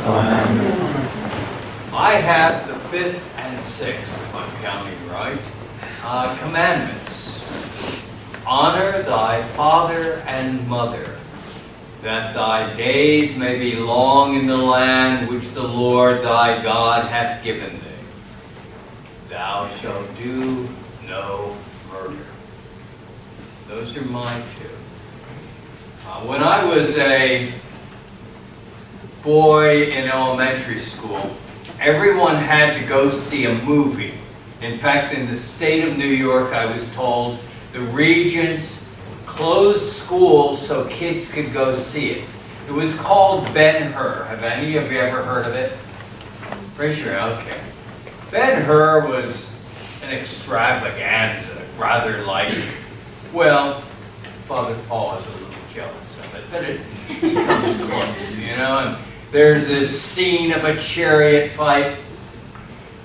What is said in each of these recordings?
I have the fifth and sixth, if I'm counting right, commandments. Honor thy father and mother, that thy days may be long in the land which the Lord thy God hath given thee. Thou shalt do no murder. Those are my two. When I was a boy in elementary school, everyone had to go see a movie. In fact, in the state of New York, I was told the regents closed schools so kids could go see it. It was called Ben-Hur. Have any of you ever heard of it? Raise your hand. Okay. Ben-Hur was an extravaganza, rather like, well, Father Paul is a little jealous of it, but it comes close, you know, and there's this scene of a chariot fight.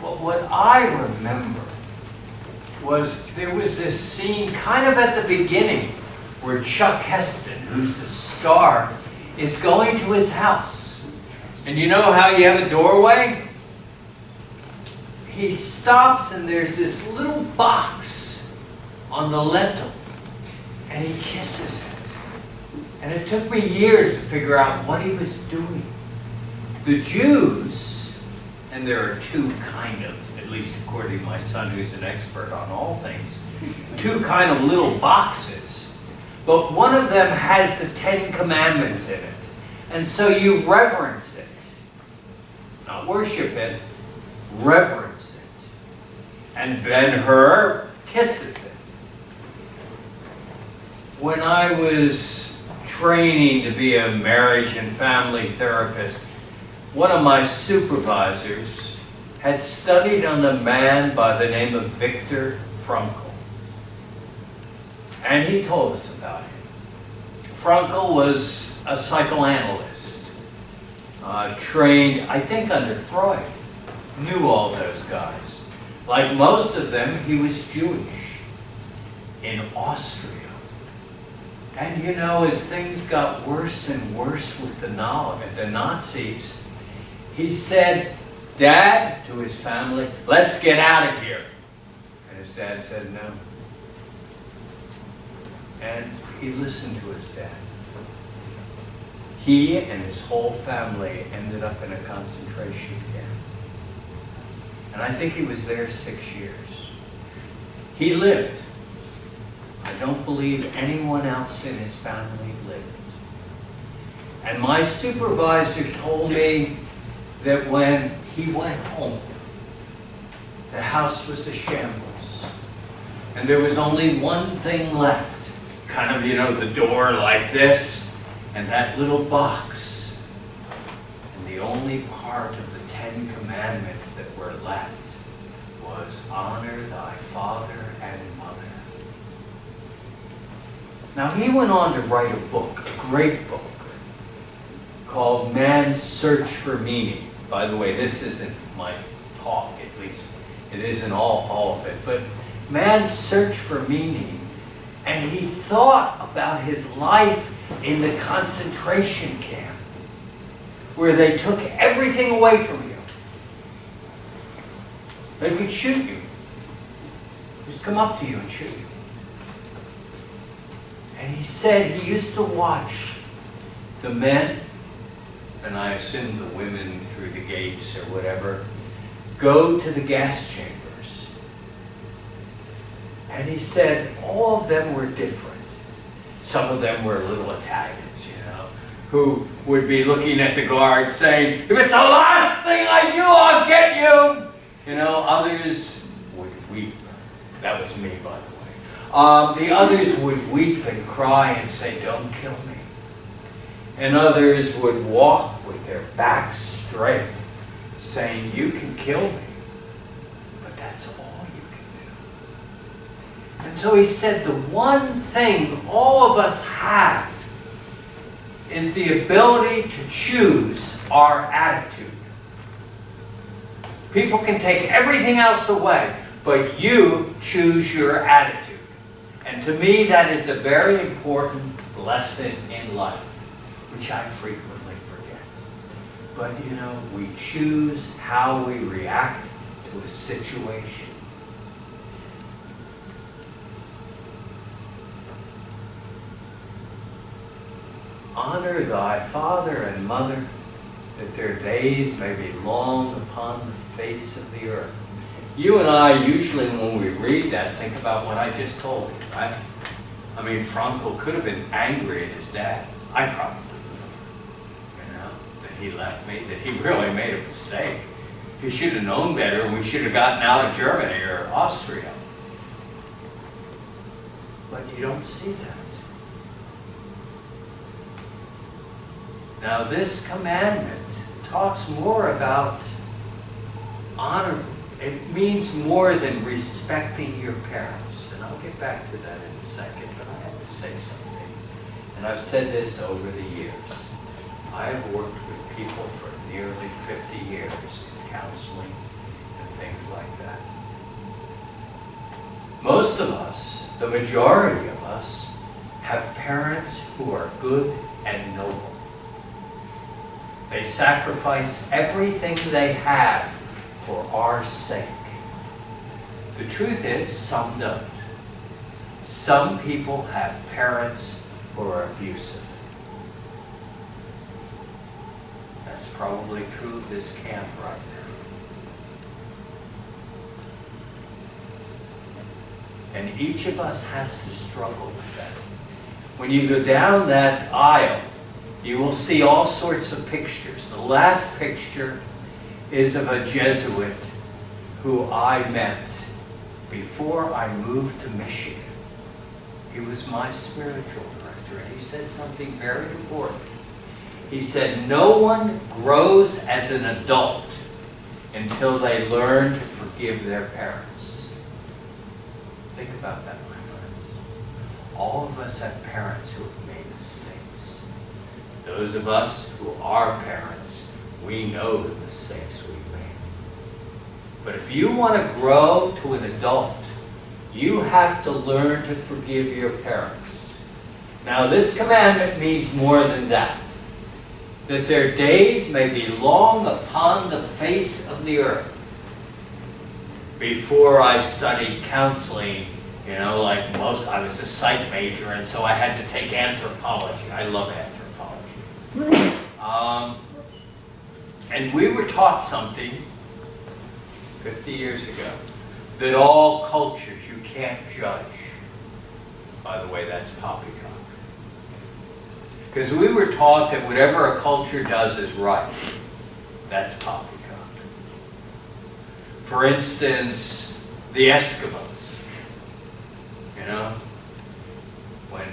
But what I remember was there was this scene kind of at the beginning where Chuck Heston, who's the star, is going to his house. And you know how you have a doorway? He stops and there's this little box on the lintel and he kisses it. And it took me years to figure out what he was doing. The Jews, and there are two kind of, at least according to my son who's an expert on all things, two kind of little boxes. But one of them has the 10 Commandments in it. And so you reverence it. Not worship it, reverence it. And Ben-Hur kisses it. When I was training to be a marriage and family therapist, one of my supervisors had studied on a man by the name of Viktor Frankl. And he told us about him. Frankl was a psychoanalyst, trained, I think, under Freud. Knew all those guys. Like most of them, he was Jewish in Austria. And you know, as things got worse and worse with the Nazis, he said, "Dad," to his family, "let's get out of here." And his dad said no. And he listened to his dad. He and his whole family ended up in a concentration camp. And I think he was there 6 years. He lived. I don't believe anyone else in his family lived. And my supervisor told me that when he went home, the house was a shambles. And there was only one thing left. Kind of, you know, the door like this, and that little box. And the only part of the 10 Commandments that were left was honor thy father and mother. Now he went on to write a book, a great book, called Man's Search for Meaning. By the way, this isn't my talk, at least it isn't all of it, but Man's Search for Meaning. And he thought about his life in the concentration camp, where they took everything away from you. They could shoot you. Just come up to you and shoot you. And he said he used to watch the men, and I assume the women through the gates or whatever, go to the gas chambers. And he said all of them were different. Some of them were little Italians, you know, who would be looking at the guard saying, "If it's the last thing I do, I'll get you." You know, others would weep. That was me, by the way. The others would weep and cry and say, "Don't kill me." And others would walk with their backs straight, saying, "You can kill me, but that's all you can do." And so he said, the one thing all of us have is the ability to choose our attitude. People can take everything else away, but you choose your attitude. And to me, that is a very important lesson in life, which I frequently forget. But you know, we choose how we react to a situation. Honor thy father and mother, that their days may be long upon the face of the earth. You and I usually, when we read that, think about what I just told you, right? I mean, Frankel could have been angry at his dad. I probably would have, you know, that he left me, that he really made a mistake. He should have known better, and we should have gotten out of Germany or Austria. But you don't see that. Now, this commandment talks more about honor. It means more than respecting your parents. And I'll get back to that in a second, but I have to say something. And I've said this over the years. I've worked with people for nearly 50 years in counseling and things like that. Most of us, the majority of us, have parents who are good and noble. They sacrifice everything they have for our sake. The truth is, some don't. Some people have parents who are abusive. That's probably true of this camp right now. And each of us has to struggle with that. When you go down that aisle, you will see all sorts of pictures. The last picture is of a Jesuit who I met before I moved to Michigan. He was my spiritual director, and he said something very important. He said, no one grows as an adult until they learn to forgive their parents. Think about that, my friends. All of us have parents who have made mistakes. Those of us who are parents, we know the mistakes we've made. But if you want to grow to an adult, you have to learn to forgive your parents. Now, this commandment means more than that. That their days may be long upon the face of the earth. Before I studied counseling, you know, like most, I was a psych major, and so I had to take anthropology. I love anthropology. And we were taught something 50 years ago, that all cultures you can't judge. By the way, that's poppycock. Because we were taught that whatever a culture does is right. That's poppycock. For instance, the Eskimos. You know, when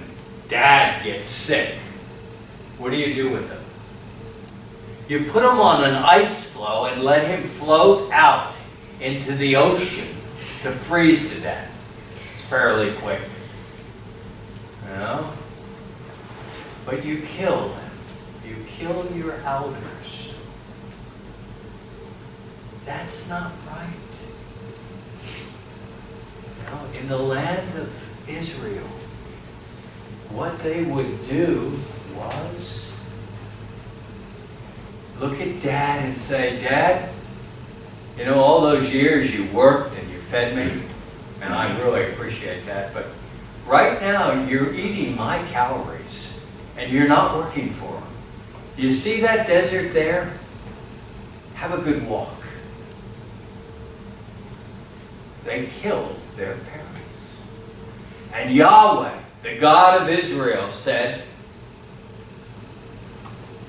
Dad gets sick, what do you do with him? You put him on an ice floe and let him float out into the ocean to freeze to death. It's fairly quick. You know? But you kill them. You kill your elders. That's not right. You know, in the land of Israel, what they would do was look at Dad and say, Dad, you know, all those years you worked and you fed me, and I really appreciate that, but right now you're eating my calories and you're not working for them. You see that desert there? Have a good walk. They killed their parents. And Yahweh, the God of Israel, said,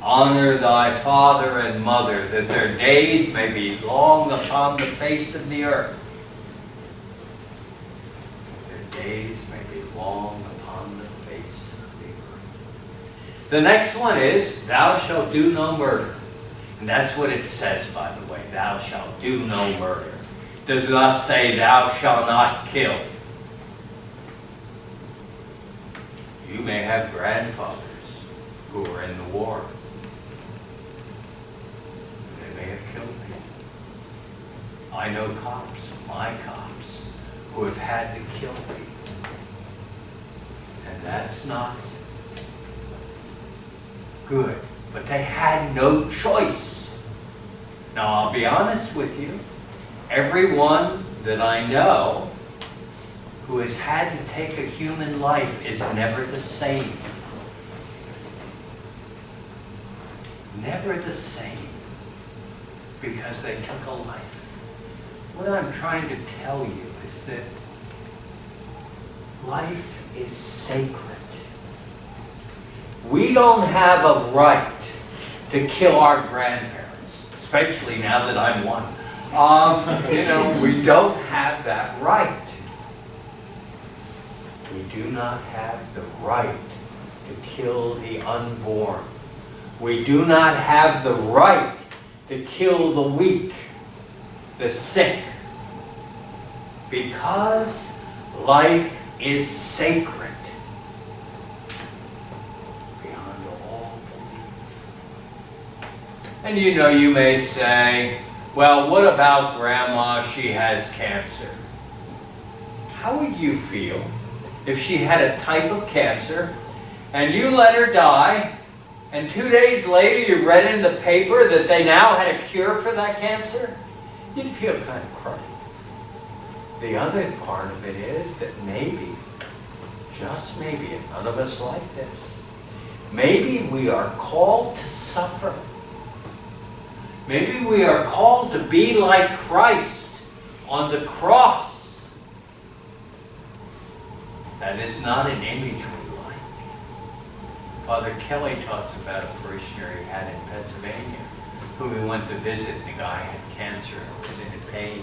honor thy father and mother, that their days may be long upon the face of the earth. Their days may be long upon the face of the earth. The next one is, thou shalt do no murder. And that's what it says, by the way. Thou shalt do no murder. It does not say, thou shalt not kill. You may have grandfathers who were in the war. I know cops, my cops, who have had to kill people. And that's not good. But they had no choice. Now, I'll be honest with you. Everyone that I know who has had to take a human life is never the same. Never the same. Because they took a life. What I'm trying to tell you is that life is sacred. We don't have a right to kill our grandparents, especially now that I'm one. We don't have that right. We do not have the right to kill the unborn. We do not have the right to kill the weak, the sick, because life is sacred beyond all belief. And you may say, well, what about Grandma? She has cancer. How would you feel if she had a type of cancer and you let her die, and 2 days later you read in the paper that they now had a cure for that cancer? You'd feel kind of cruddy. The other part of it is that maybe, just maybe, and none of us like this, maybe we are called to suffer. Maybe we are called to be like Christ on the cross. That is not an image we like. Father Kelly talks about a parishioner he had in Pennsylvania who he went to visit. The guy had cancer and was in pain.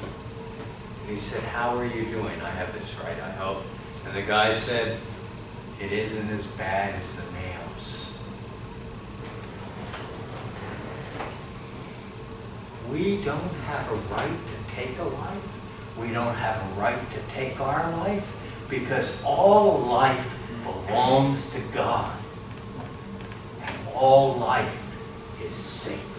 And he said, how are you doing? I have this right, I hope. And the guy said, it isn't as bad as the nails. We don't have a right to take a life. We don't have a right to take our life because all life belongs to God. And all life is sacred.